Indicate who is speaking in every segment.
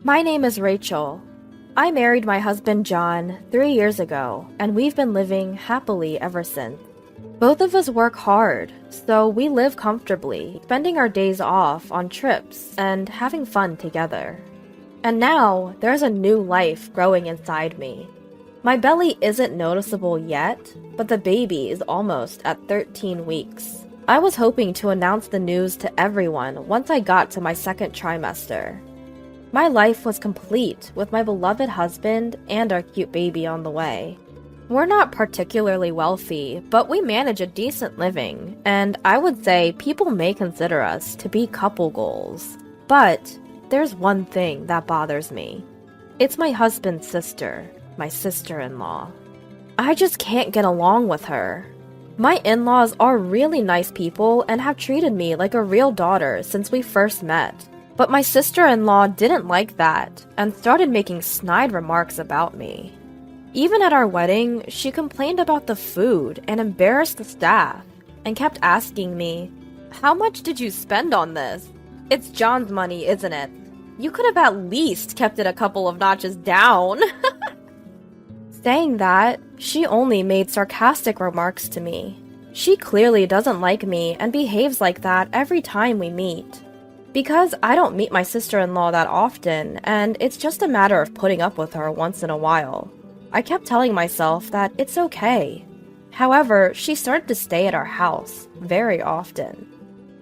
Speaker 1: My name is Rachel. I married my husband John 3 years ago, and we've been living happily ever since. Both of us work hard, so we live comfortably, spending our days off on trips and having fun together. And now, there's a new life growing inside me. My belly isn't noticeable yet, but the baby is almost at 13 weeks. I was hoping to announce the news to everyone once I got to my second trimester. My life was complete with my beloved husband and our cute baby on the way. We're not particularly wealthy, but we manage a decent living, and I would say people may consider us to be couple goals. But there's one thing that bothers me. It's my husband's sister, my sister-in-law. I just can't get along with her. My in-laws are really nice people and have treated me like a real daughter since we first met. But my sister-in-law didn't like that and started making snide remarks about me. Even at our wedding, she complained about the food and embarrassed the staff and kept asking me, "How much did you spend on this? It's John's money, isn't it? You could have at least kept it a couple of notches down." Saying that, she only made sarcastic remarks to me. She clearly doesn't like me and behaves like that every time we meet. Because I don't meet my sister-in-law that often, and it's just a matter of putting up with her once in a while, I kept telling myself that it's okay. However, she started to stay at our house very often.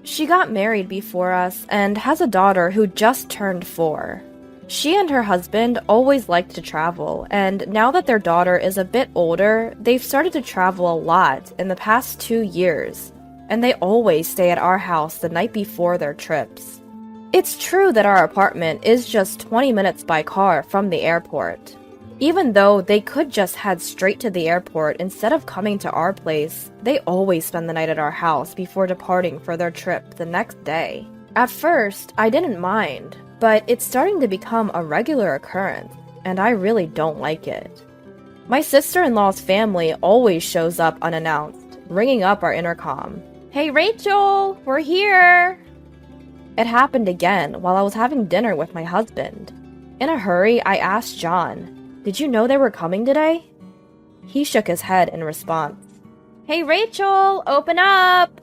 Speaker 1: She got married before us and has a daughter who just turned 4. She and her husband always liked to travel, and now that their daughter is a bit older, they've started to travel a lot in the past 2 years, and they always stay at our house the night before their trips. It's true that our apartment is just 20 minutes by car from the airport. Even though they could just head straight to the airport instead of coming to our place, they always spend the night at our house before departing for their trip the next day. At first, I didn't mind, but it's starting to become a regular occurrence, and I really don't like it. My sister-in-law's family always shows up unannounced, ringing up our intercom. "Hey Rachel, we're here!" It happened again while I was having dinner with my husband. In a hurry, I asked John, "Did you know they were coming today?" He shook his head in response. "Hey Rachel, open up!"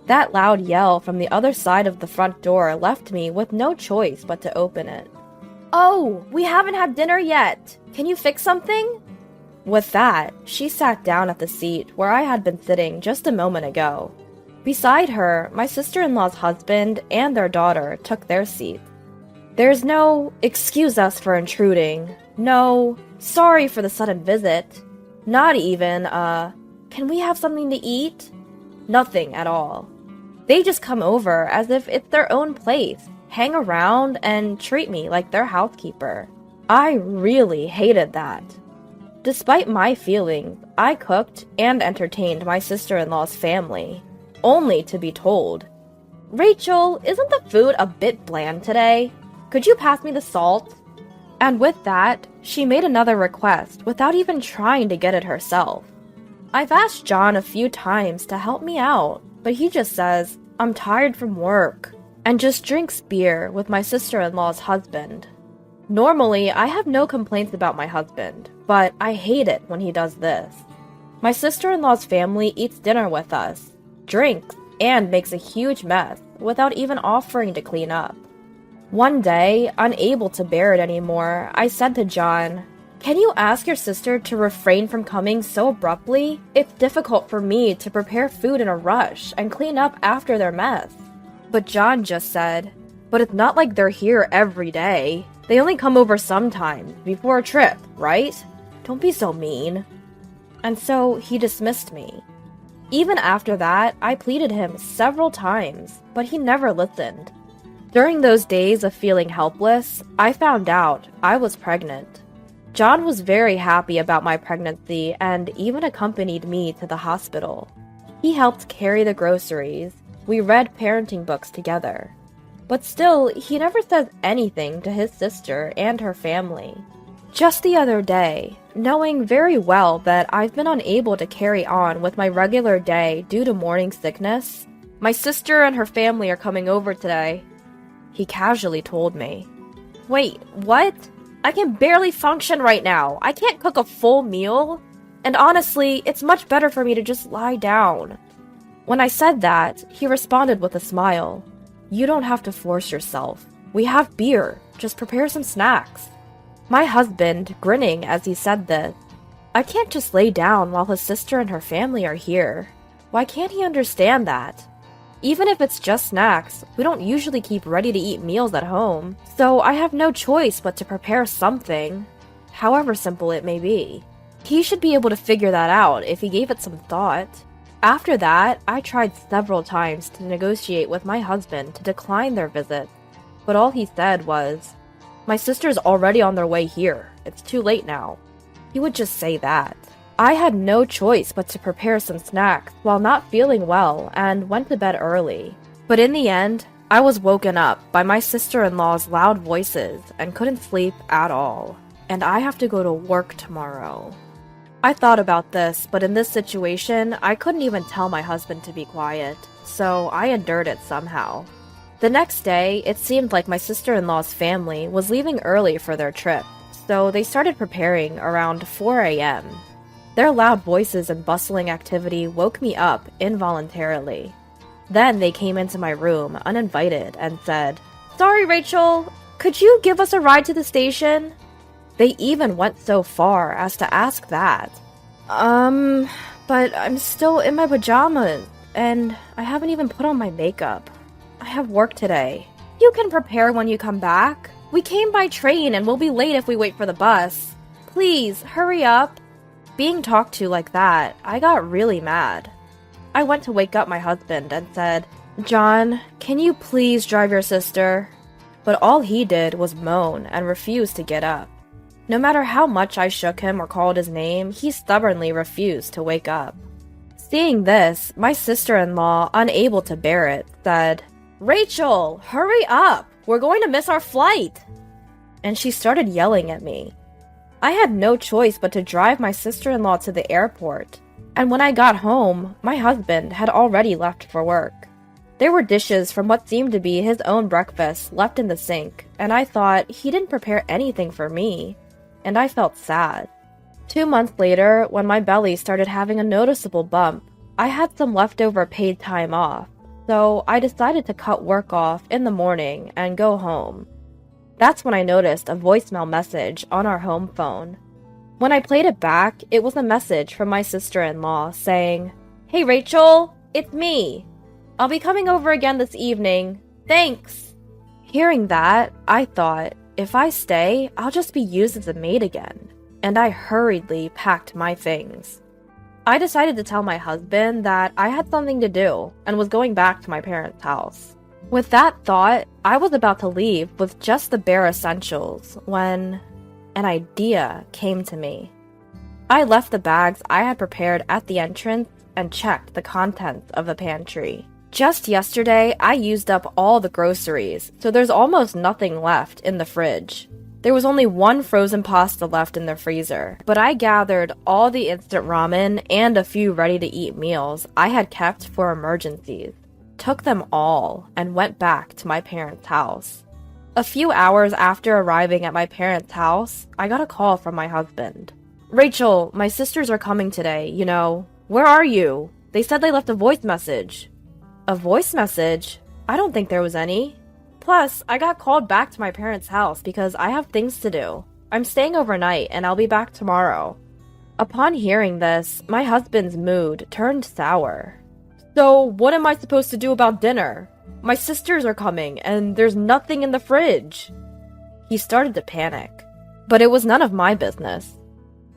Speaker 1: That loud yell from the other side of the front door left me with no choice but to open it. "Oh, we haven't had dinner yet. Can you fix something?" With that, she sat down at the seat where I had been sitting just a moment ago. Beside her, my sister-in-law's husband and their daughter took their seats. There's no, "Excuse us for intruding," no, "Sorry for the sudden visit," not even, "Can we have something to eat?" Nothing at all. They just come over as if it's their own place, hang around, and treat me like their housekeeper. I really hated that. Despite my feelings, I cooked and entertained my sister-in-law's family, only to be told, "Rachel, isn't the food a bit bland today? Could you pass me the salt?" And with that, she made another request without even trying to get it herself. I've asked John a few times to help me out, but he just says, "I'm tired from work," and just drinks beer with my sister-in-law's husband. Normally, I have no complaints about my husband, but I hate it when he does this. My sister-in-law's family eats dinner with us, drinks, and makes a huge mess without even offering to clean up. One day, unable to bear it anymore, I said to John, "Can you ask your sister to refrain from coming so abruptly? It's difficult for me to prepare food in a rush and clean up after their mess." But John just said, "But it's not like they're here every day. They only come over sometimes, before a trip, right? Don't be so mean." And so he dismissed me. Even after that, I pleaded him several times, but he never listened. During those days of feeling helpless, I found out I was pregnant. John was very happy about my pregnancy and even accompanied me to the hospital. He helped carry the groceries. We read parenting books together. But still, he never says anything to his sister and her family. Just the other day, knowing very well that I've been unable to carry on with my regular day due to morning sickness, "My sister and her family are coming over today," he casually told me. Wait, what? I can barely function right now. I can't cook a full meal. And honestly, it's much better for me to just lie down. When I said that, he responded with a smile. You don't have to force yourself. We have beer. Just prepare some snacks. My husband, grinning as he said this. I can't just lay down while his sister and her family are here. Why can't he understand that? Even if it's just snacks, we don't usually keep ready-to-eat meals at home, so I have no choice but to prepare something, however simple it may be. He should be able to figure that out if he gave it some thought. After that, I tried several times to negotiate with my husband to decline their visit, but all he said was, "My sister's already on their way here. It's too late now." He would just say that. I had no choice but to prepare some snacks while not feeling well and went to bed early. But in the end, I was woken up by my sister-in-law's loud voices and couldn't sleep at all. And I have to go to work tomorrow. I thought about this, but in this situation, I couldn't even tell my husband to be quiet, so I endured it somehow. The next day, it seemed like my sister-in-law's family was leaving early for their trip, so they started preparing around 4 a.m. Their loud voices and bustling activity woke me up involuntarily. Then they came into my room uninvited and said, "Sorry, Rachel, could you give us a ride to the station?" They even went so far as to ask that. But I'm still in my pajamas, and I haven't even put on my makeup. I have work today. You can prepare when you come back. We came by train and we'll be late if we wait for the bus. Please, hurry up. Being talked to like that, I got really mad. I went to wake up my husband and said, "John, can you please drive your sister?" But all he did was moan and refuse to get up. No matter how much I shook him or called his name, he stubbornly refused to wake up. Seeing this, my sister-in-law, unable to bear it, said, "Rachel, hurry up! We're going to miss our flight!" And she started yelling at me. I had no choice but to drive my sister-in-law to the airport, and when I got home, my husband had already left for work. There were dishes from what seemed to be his own breakfast left in the sink, and I thought he didn't prepare anything for me, and I felt sad. 2 months later, when my belly started having a noticeable bump, I had some leftover paid time off, so I decided to cut work off in the morning and go home. That's when I noticed a voicemail message on our home phone. When I played it back, it was a message from my sister-in-law saying, "Hey Rachel, it's me. I'll be coming over again this evening. Thanks." Hearing that, I thought, if I stay, I'll just be used as a maid again, and I hurriedly packed my things. I decided to tell my husband that I had something to do and was going back to my parents' house. With that thought, I was about to leave with just the bare essentials when an idea came to me. I left the bags I had prepared at the entrance and checked the contents of the pantry. Just yesterday, I used up all the groceries, so there's almost nothing left in the fridge. There was only one frozen pasta left in the freezer, but I gathered all the instant ramen and a few ready-to-eat meals I had kept for emergencies, took them all, and went back to my parents' house. A few hours after arriving at my parents' house, I got a call from my husband. "Rachel, my sisters are coming today, you know. Where are you? They said they left a voice message." "A voice message? I don't think there was any. Plus, I got called back to my parents' house because I have things to do. I'm staying overnight and I'll be back tomorrow." Upon hearing this, my husband's mood turned sour. "So, what am I supposed to do about dinner? My sisters are coming and there's nothing in the fridge." He started to panic, but it was none of my business.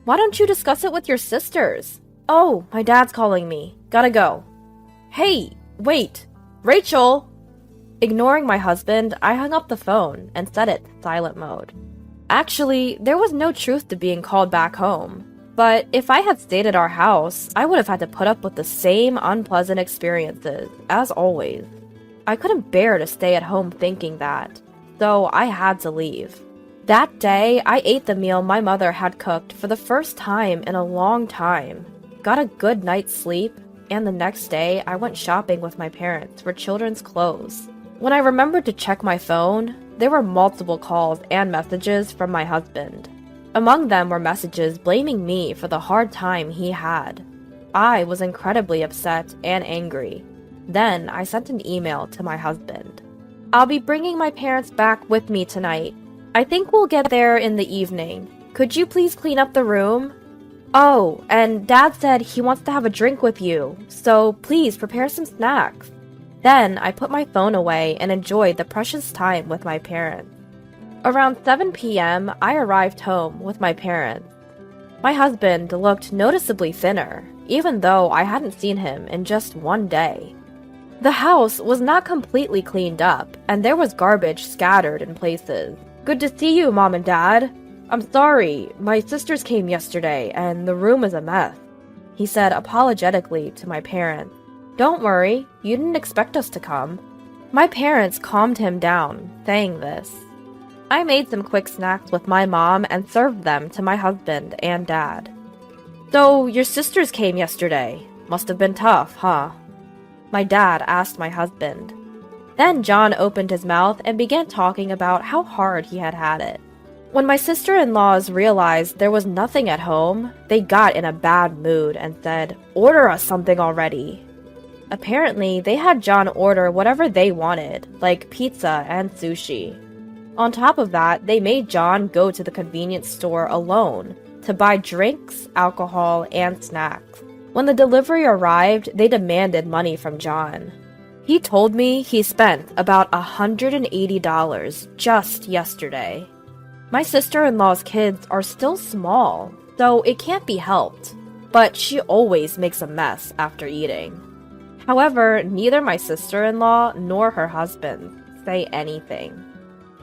Speaker 1: "Why don't you discuss it with your sisters?" "Oh, my dad's calling me. Gotta go." "Hey, wait, Rachel!" Ignoring my husband, I hung up the phone and set it to silent mode. Actually, there was no truth to being called back home. But if I had stayed at our house, I would have had to put up with the same unpleasant experiences, as always. I couldn't bear to stay at home thinking that, so I had to leave. That day, I ate the meal my mother had cooked for the first time in a long time, got a good night's sleep, and the next day I went shopping with my parents for children's clothes. When I remembered to check my phone, there were multiple calls and messages from my husband. Among them were messages blaming me for the hard time he had. I was incredibly upset and angry. Then I sent an email to my husband. "I'll be bringing my parents back with me tonight. I think we'll get there in the evening. Could you please clean up the room? Oh, and Dad said he wants to have a drink with you, so please prepare some snacks." Then I put my phone away and enjoyed the precious time with my parents. Around 7 p.m., I arrived home with my parents. My husband looked noticeably thinner, even though I hadn't seen him in just one day. The house was not completely cleaned up, and there was garbage scattered in places. "Good to see you, Mom and Dad. I'm sorry, my sisters came yesterday, and the room is a mess," he said apologetically to my parents. "Don't worry, you didn't expect us to come." My parents calmed him down, saying this. I made some quick snacks with my mom and served them to my husband and Dad. "So, your sisters came yesterday. Must have been tough, huh?" my dad asked my husband. Then John opened his mouth and began talking about how hard he had had it. When my sister-in-laws realized there was nothing at home, they got in a bad mood and said, "Order us something already." Apparently, they had John order whatever they wanted, like pizza and sushi. On top of that, they made John go to the convenience store alone to buy drinks, alcohol, and snacks. When the delivery arrived, they demanded money from John. He told me he spent about $180 just yesterday. My sister-in-law's kids are still small, so it can't be helped, but she always makes a mess after eating. However, neither my sister-in-law nor her husband say anything.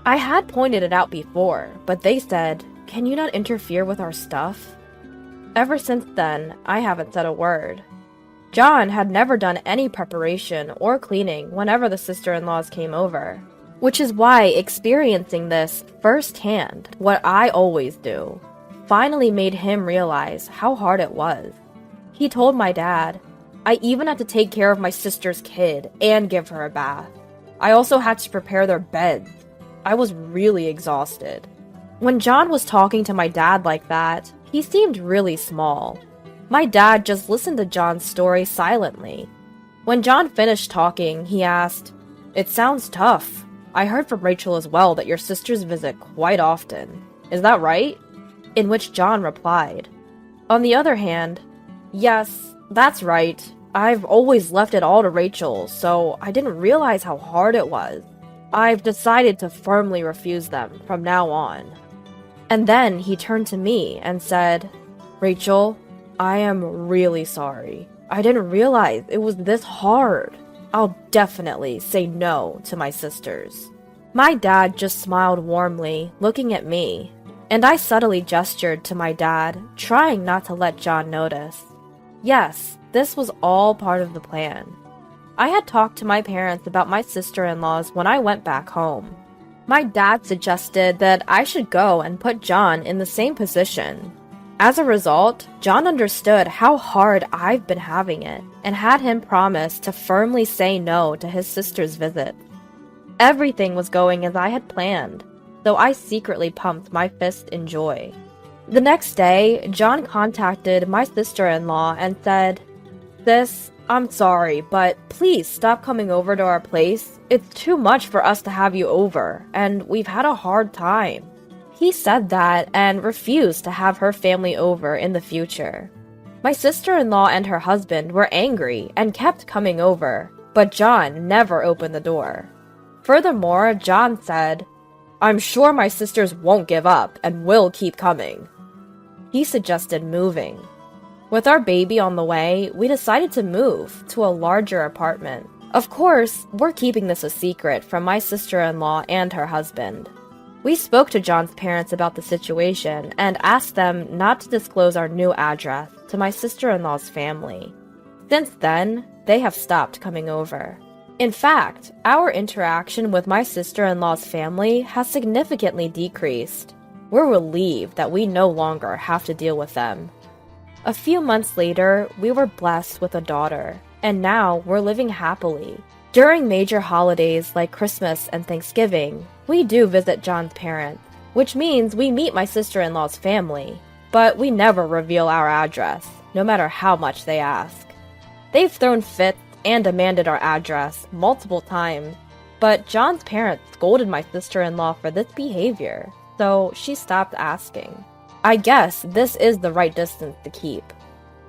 Speaker 1: I had pointed it out before, but they said, "Can you not interfere with our stuff?" Ever since then, I haven't said a word. John had never done any preparation or cleaning whenever the sister-in-laws came over, which is why experiencing this firsthand, what I always do, finally made him realize how hard it was. He told my dad, "I even had to take care of my sister's kid and give her a bath. I also had to prepare their beds. I was really exhausted." When John was talking to my dad like that, he seemed really small. My dad just listened to John's story silently. When John finished talking, he asked, "It sounds tough. I heard from Rachel as well that your sisters visit quite often. Is that right?" In which John replied, "On the other hand, yes, that's right. I've always left it all to Rachel, so I didn't realize how hard it was. I've decided to firmly refuse them from now on." And then he turned to me and said, "Rachel, I am really sorry. I didn't realize it was this hard. I'll definitely say no to my sisters." My dad just smiled warmly, looking at me, and I subtly gestured to my dad, trying not to let John notice. Yes, this was all part of the plan. I had talked to my parents about my sister-in-laws when I went back home. My dad suggested that I should go and put John in the same position. As a result, John understood how hard I've been having it and had him promise to firmly say no to his sister's visit. Everything was going as I had planned, so I secretly pumped my fist in joy. The next day, John contacted my sister-in-law and said, "Sis, I'm sorry, but please stop coming over to our place. It's too much for us to have you over, and we've had a hard time." He said that and refused to have her family over in the future. My sister-in-law and her husband were angry and kept coming over, but John never opened the door. Furthermore, John said, "I'm sure my sisters won't give up and will keep coming." He suggested moving. With our baby on the way, we decided to move to a larger apartment. Of course, we're keeping this a secret from my sister-in-law and her husband. We spoke to John's parents about the situation and asked them not to disclose our new address to my sister-in-law's family. Since then, they have stopped coming over. In fact, our interaction with my sister-in-law's family has significantly decreased. We're relieved that we no longer have to deal with them. A few months later, we were blessed with a daughter, and now we're living happily. During major holidays like Christmas and Thanksgiving, we do visit John's parents, which means we meet my sister-in-law's family, but we never reveal our address, no matter how much they ask. They've thrown fits and demanded our address multiple times, but John's parents scolded my sister-in-law for this behavior, so she stopped asking. I guess this is the right distance to keep.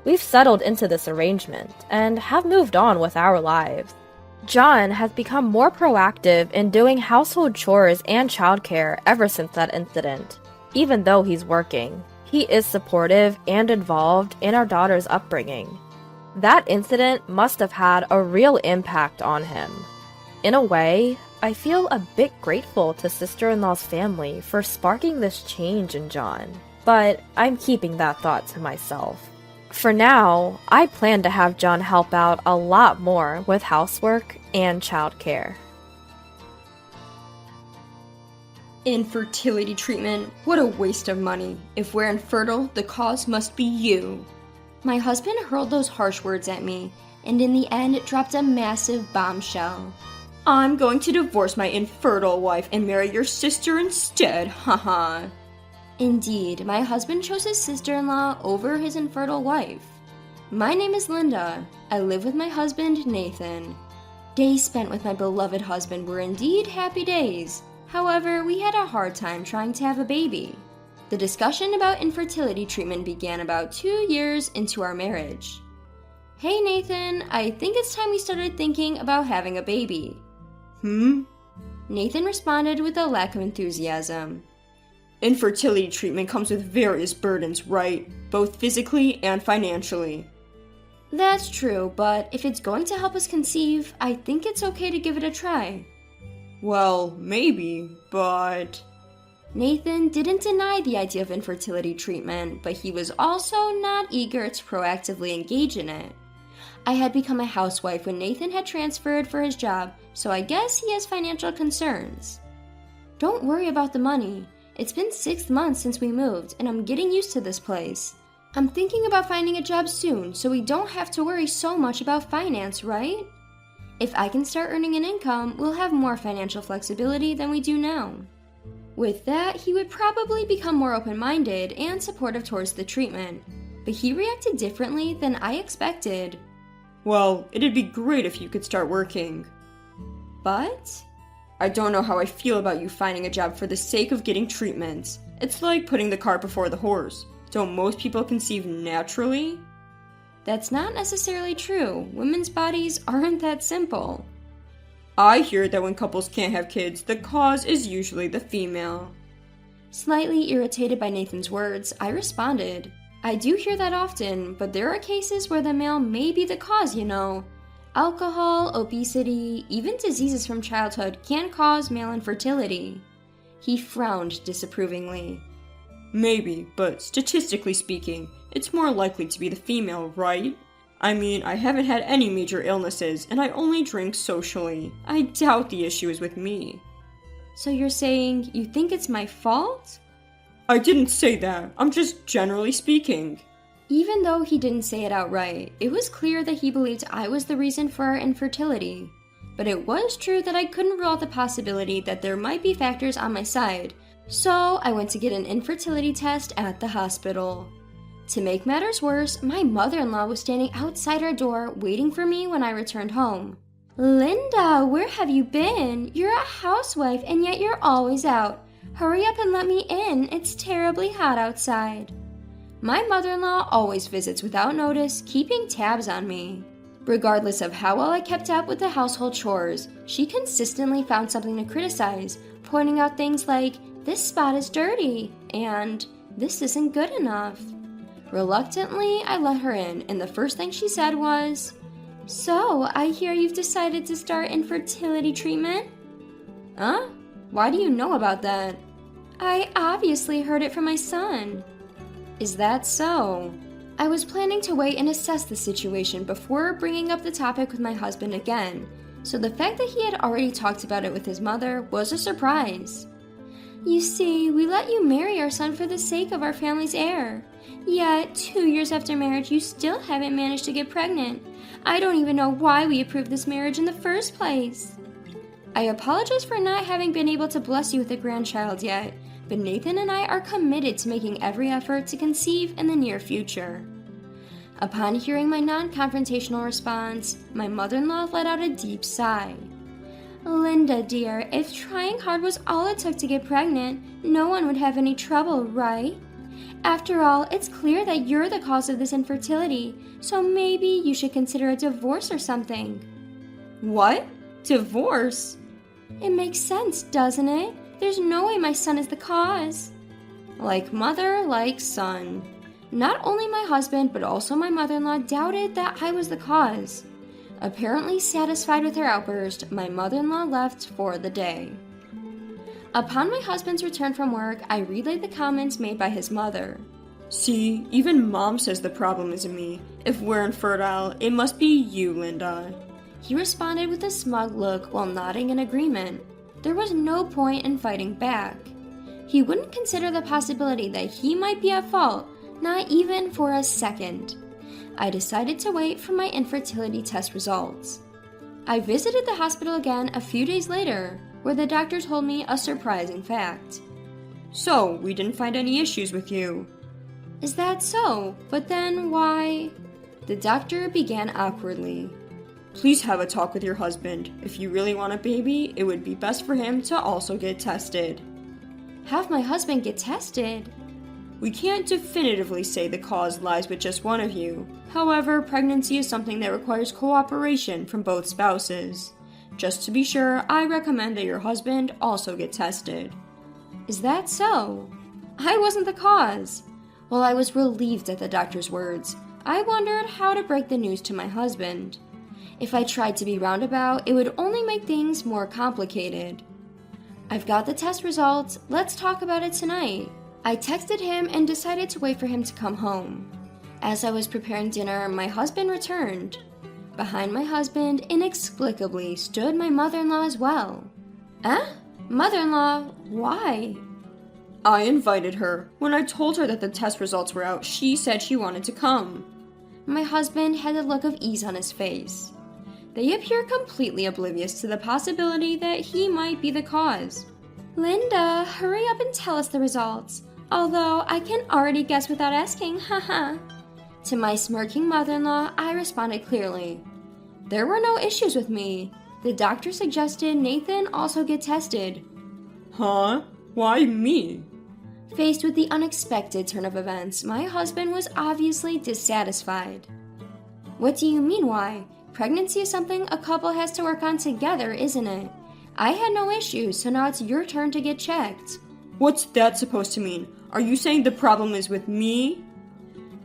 Speaker 1: We've settled into this arrangement and have moved on with our lives. John has become more proactive in doing household chores and childcare ever since that incident. Even though he's working, he is supportive and involved in our daughter's upbringing. That incident must have had a real impact on him. In a way, I feel a bit grateful to sister-in-law's family for sparking this change in John, but I'm keeping that thought to myself. For now, I plan to have John help out a lot more with housework and childcare.
Speaker 2: Infertility treatment? What a waste of money. If we're infertile, the cause must be you. My husband hurled those harsh words at me, and in the end dropped a massive bombshell. I'm going to divorce my infertile wife and marry your sister instead, haha. Indeed, my husband chose his sister-in-law over his infertile wife. My name is Linda. I live with my husband, Nathan. Days spent with my beloved husband were indeed happy days. However, we had a hard time trying to have a baby. The discussion about infertility treatment began about 2 years into our marriage. Hey Nathan, I think it's time we started thinking about having a baby. Nathan responded with a lack of enthusiasm. Infertility treatment comes with various burdens, right? Both physically and financially. That's true, but if it's going to help us conceive, I think it's okay to give it a try. Well, maybe, but... Nathan didn't deny the idea of infertility treatment, but he was also not eager to proactively engage in it. I had become a housewife when Nathan had transferred for his job, so I guess he has financial concerns. Don't worry about the money. It's been 6 months since we moved, and I'm getting used to this place. I'm thinking about finding a job soon, so we don't have to worry so much about finance, right? If I can start earning an income, we'll have more financial flexibility than we do now. With that, he would probably become more open-minded and supportive towards the treatment, but he reacted differently than I expected. Well, it'd be great if you could start working. But? I don't know how I feel about you finding a job for the sake of getting treatment. It's like putting the cart before the horse. Don't most people conceive naturally? That's not necessarily true. Women's bodies aren't that simple. I hear that when couples can't have kids, the cause is usually the female. Slightly irritated by Nathan's words, I responded, I do hear that often, but there are cases where the male may be the cause, you know. Alcohol, obesity, even diseases from childhood can cause male infertility. He frowned disapprovingly. Maybe, but statistically speaking, it's more likely to be the female, right? I mean, I haven't had any major illnesses, and I only drink socially. I doubt the issue is with me. So you're saying you think it's my fault? I didn't say that. I'm just generally speaking. Even though he didn't say it outright, it was clear that he believed I was the reason for our infertility. But it was true that I couldn't rule out the possibility that there might be factors on my side, so I went to get an infertility test at the hospital. To make matters worse, my mother-in-law was standing outside our door waiting for me when I returned home. Linda, where have you been? You're a housewife and yet you're always out. Hurry up and let me in, it's terribly hot outside. My mother-in-law always visits without notice, keeping tabs on me. Regardless of how well I kept up with the household chores, she consistently found something to criticize, pointing out things like, this spot is dirty, and this isn't good enough. Reluctantly, I let her in, and the first thing she said was, So, I hear you've decided to start infertility treatment? Huh? Why do you know about that? I obviously heard it from my son. Is that so? I was planning to wait and assess the situation before bringing up the topic with my husband again, so the fact that he had already talked about it with his mother was a surprise. You see, we let you marry our son for the sake of our family's heir. Yet, 2 years after marriage, you still haven't managed to get pregnant. I don't even know why we approved this marriage in the first place. I apologize for not having been able to bless you with a grandchild yet, but Nathan and I are committed to making every effort to conceive in the near future. Upon hearing my non-confrontational response, my mother-in-law let out a deep sigh. Linda, dear, if trying hard was all it took to get pregnant, no one would have any trouble, right? After all, it's clear that you're the cause of this infertility, so maybe you should consider a divorce or something. What? Divorce? It makes sense, doesn't it? There's no way my son is the cause. Like mother, like son. Not only my husband, but also my mother-in-law doubted that I was the cause. Apparently satisfied with her outburst, my mother-in-law left for the day. Upon my husband's return from work, I relayed the comments made by his mother. See, even Mom says the problem isn't me. If we're infertile, it must be you, Linda. He responded with a smug look while nodding in agreement. There was no point in fighting back. He wouldn't consider the possibility that he might be at fault, not even for a second. I decided to wait for my infertility test results. I visited the hospital again a few days later, where the doctor told me a surprising fact. So, we didn't find any issues with you. Is that so? But then why? The doctor began awkwardly. Please have a talk with your husband. If you really want a baby, it would be best for him to also get tested. Have my husband get tested? We can't definitively say the cause lies with just one of you. However, pregnancy is something that requires cooperation from both spouses. Just to be sure, I recommend that your husband also get tested. Is that so? I wasn't the cause. While I was relieved at the doctor's words, I wondered how to break the news to my husband. If I tried to be roundabout, it would only make things more complicated. I've got the test results. Let's talk about it tonight. I texted him and decided to wait for him to come home. As I was preparing dinner, my husband returned. Behind my husband, inexplicably, stood my mother-in-law as well. Mother-in-law, why? I invited her. When I told her that the test results were out, she said she wanted to come. My husband had a look of ease on his face. They appear completely oblivious to the possibility that he might be the cause. Linda, hurry up and tell us the results. Although I can already guess without asking, haha. To my smirking mother-in-law, I responded clearly. There were no issues with me. The doctor suggested Nathan also get tested. Huh? Why me? Faced with the unexpected turn of events, my husband was obviously dissatisfied. What do you mean why? Pregnancy is something a couple has to work on together, isn't it? I had no issues, so now it's your turn to get checked. What's that supposed to mean? Are you saying the problem is with me?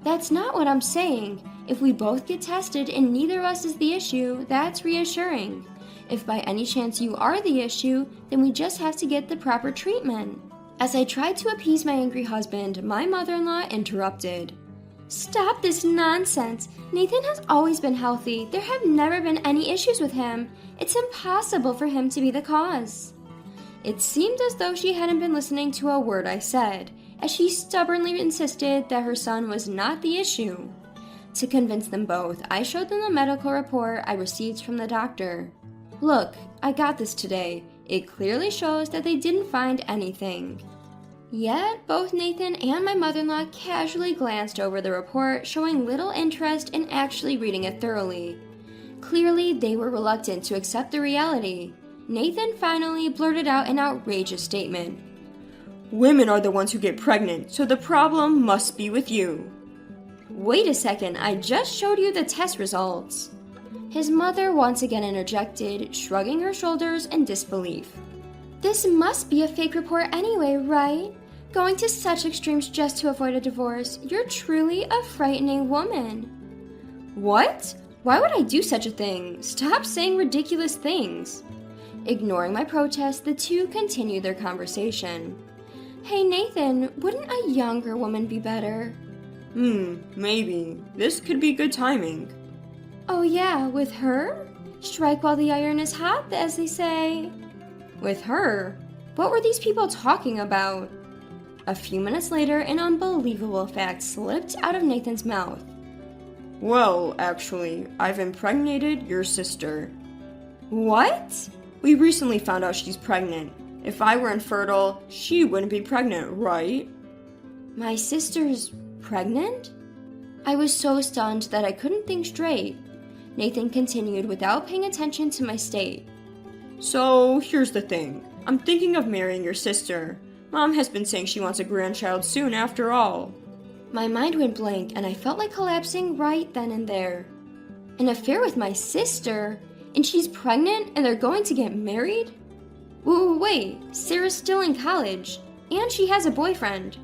Speaker 2: That's not what I'm saying. If we both get tested and neither of us is the issue, that's reassuring. If by any chance you are the issue, then we just have to get the proper treatment. As I tried to appease my angry husband, my mother-in-law interrupted. Stop this nonsense. Nathan has always been healthy. There have never been any issues with him. It's impossible for him to be the cause. It seemed as though she hadn't been listening to a word I said, as she stubbornly insisted that her son was not the issue. To convince them both, I showed them the medical report I received from the doctor. Look, I got this today. It clearly shows that they didn't find anything. Yet, both Nathan and my mother-in-law casually glanced over the report, showing little interest in actually reading it thoroughly. Clearly, they were reluctant to accept the reality. Nathan finally blurted out an outrageous statement. Women are the ones who get pregnant, so the problem must be with you. Wait a second, I just showed you the test results. His mother once again interjected, shrugging her shoulders in disbelief. This must be a fake report anyway, right? Going to such extremes just to avoid a divorce. You're truly a frightening woman. What? Why would I do such a thing? Stop saying ridiculous things. Ignoring my protest, the two continued their conversation. Hey Nathan, wouldn't a younger woman be better? Maybe. This could be good timing. Oh yeah, with her? Strike while the iron is hot, as they say. With her? What were these people talking about? A few minutes later, an unbelievable fact slipped out of Nathan's mouth. Well, actually, I've impregnated your sister. What? We recently found out she's pregnant. If I were infertile, she wouldn't be pregnant, right? My sister's pregnant? I was so stunned that I couldn't think straight. Nathan continued without paying attention to my state. So, here's the thing. I'm thinking of marrying your sister. Mom has been saying she wants a grandchild soon after all. My mind went blank and I felt like collapsing right then and there. An affair with my sister? And she's pregnant and they're going to get married? Wait, Sarah's still in college. And she has a boyfriend.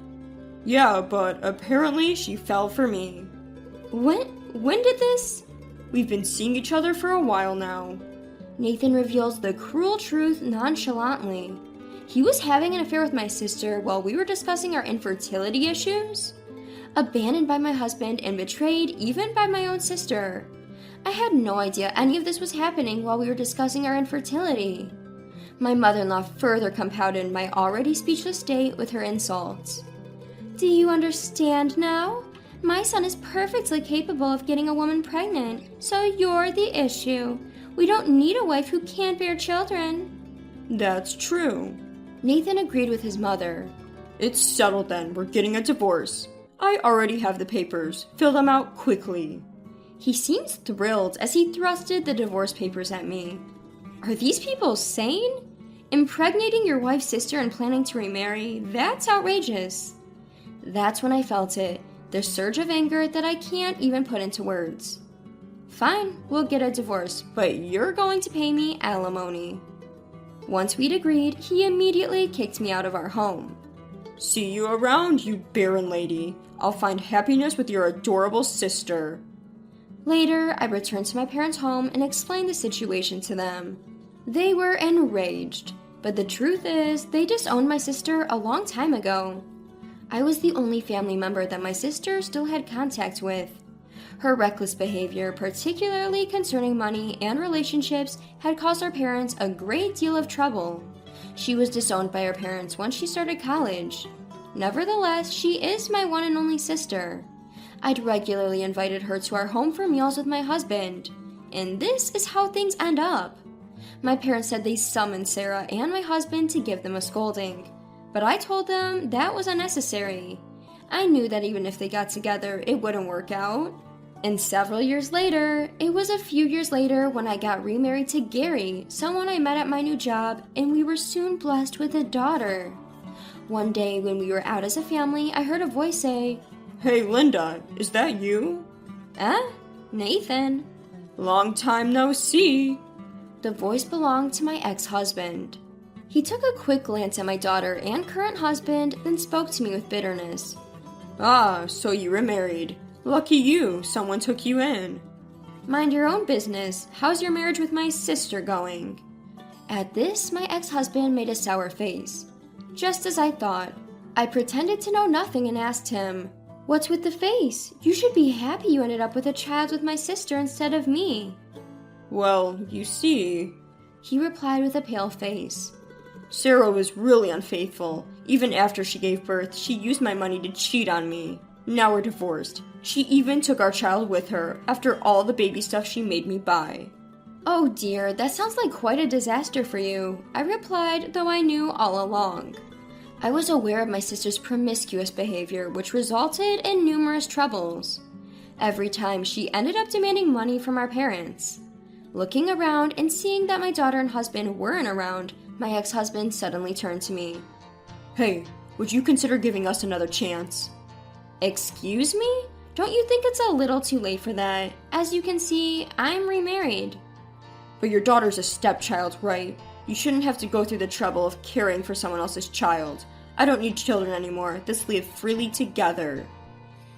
Speaker 2: Yeah, but apparently she fell for me. When did this? We've been seeing each other for a while now. Nathan reveals the cruel truth nonchalantly. He was having an affair with my sister while we were discussing our infertility issues? Abandoned by my husband and betrayed even by my own sister. I had no idea any of this was happening while we were discussing our infertility. My mother-in-law further compounded my already speechless state with her insults. Do you understand now? My son is perfectly capable of getting a woman pregnant, so you're the issue. We don't need a wife who can't bear children. That's true. Nathan agreed with his mother. It's settled then. We're getting a divorce. I already have the papers. Fill them out quickly. He seemed thrilled as he thrusted the divorce papers at me. Are these people sane? Impregnating your wife's sister and planning to remarry? That's outrageous. That's when I felt it. The surge of anger that I can't even put into words. Fine, we'll get a divorce, but you're going to pay me alimony. Once we'd agreed, he immediately kicked me out of our home. See you around, you barren lady. I'll find happiness with your adorable sister. Later, I returned to my parents' home and explained the situation to them. They were enraged, but the truth is, they disowned my sister a long time ago. I was the only family member that my sister still had contact with. Her reckless behavior, particularly concerning money and relationships, had caused our parents a great deal of trouble. She was disowned by her parents once she started college. Nevertheless, she is my one and only sister. I'd regularly invited her to our home for meals with my husband. And this is how things end up. My parents said they summoned Sarah and my husband to give them a scolding. But I told them that was unnecessary. I knew that even if they got together, it wouldn't work out. And several years later, it was a few years later when I got remarried to Gary, someone I met at my new job, and we were soon blessed with a daughter. One day when we were out as a family, I heard a voice say, Hey Linda, is that you? Nathan. Long time no see. The voice belonged to my ex-husband. He took a quick glance at my daughter and current husband, then spoke to me with bitterness. Ah, so you were married. Lucky you, someone took you in. Mind your own business. How's your marriage with my sister going? At this, my ex-husband made a sour face. Just as I thought. I pretended to know nothing and asked him, What's with the face? You should be happy you ended up with a child with my sister instead of me. Well, you see, he replied with a pale face. Sarah was really unfaithful. Even after she gave birth, she used my money to cheat on me. Now we're divorced. She even took our child with her after all the baby stuff she made me buy. Oh dear, that sounds like quite a disaster for you, I replied, though I knew all along. I was aware of my sister's promiscuous behavior, which resulted in numerous troubles. Every time she ended up demanding money from our parents. Looking around and seeing that my daughter and husband weren't around, my ex-husband suddenly turned to me. Hey, would you consider giving us another chance? Excuse me? Don't you think it's a little too late for that? As you can see, I'm remarried. But your daughter's a stepchild, right? You shouldn't have to go through the trouble of caring for someone else's child. I don't need children anymore. Let's live freely together.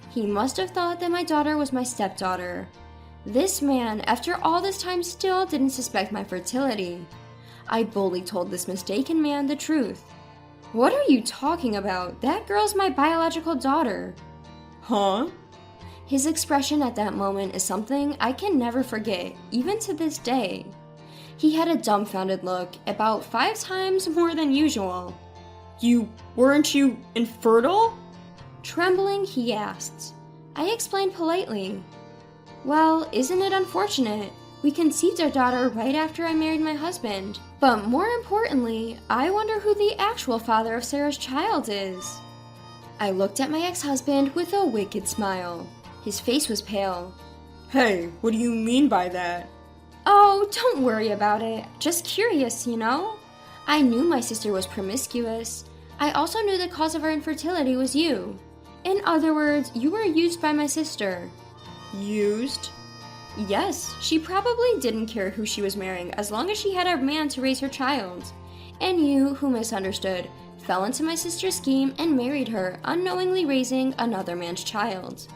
Speaker 2: He must have thought that my daughter was my stepdaughter. This man, after all this time, still didn't suspect my fertility. I boldly told this mistaken man the truth. What are you talking about? That girl's my biological daughter. Huh? His expression at that moment is something I can never forget, even to this day. He had a dumbfounded look, about 5 times more than usual. Weren't you infertile? Trembling, he asked. I explained politely. Well, isn't it unfortunate? We conceived our daughter right after I married my husband. But more importantly, I wonder who the actual father of Sarah's child is. I looked at my ex-husband with a wicked smile. His face was pale. Hey, what do you mean by that? Oh, don't worry about it. Just curious, you know? I knew my sister was promiscuous. I also knew the cause of our infertility was you. In other words, you were used by my sister. Used? Yes, she probably didn't care who she was marrying as long as she had a man to raise her child. And you, who misunderstood, fell into my sister's scheme and married her, unknowingly raising another man's child.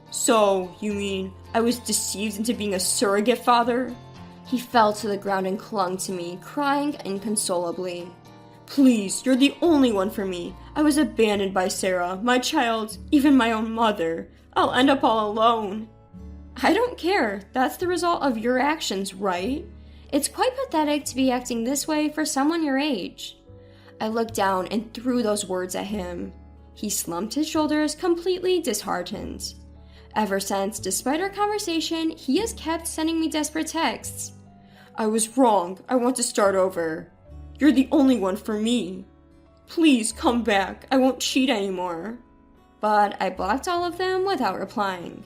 Speaker 2: So, you mean I was deceived into being a surrogate father? He fell to the ground and clung to me, crying inconsolably. Please, you're the only one for me. I was abandoned by Sarah, my child, even my own mother. I'll end up all alone. I don't care. That's the result of your actions, right? It's quite pathetic to be acting this way for someone your age. I looked down and threw those words at him. He slumped his shoulders, completely disheartened. Ever since, despite our conversation, he has kept sending me desperate texts. I was wrong. I want to start over. You're the only one for me. Please come back. I won't cheat anymore. But I blocked all of them without replying.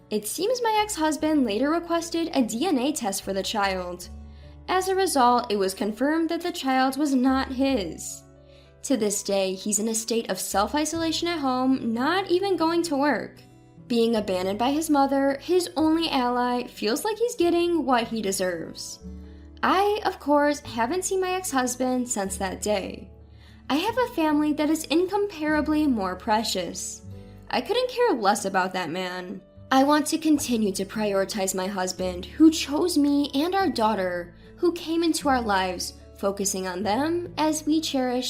Speaker 2: It seems my ex-husband later requested a DNA test for the child. As a result, it was confirmed that the child was not his. To this day, he's in a state of self-isolation at home, not even going to work. Being abandoned by his mother, his only ally, feels like he's getting what he deserves. I, of course, haven't seen my ex-husband since that day. I have a family that is incomparably more precious. I couldn't care less about that man. I want to continue to prioritize my husband, who chose me, and our daughter, who came into our lives, focusing on them as we cherish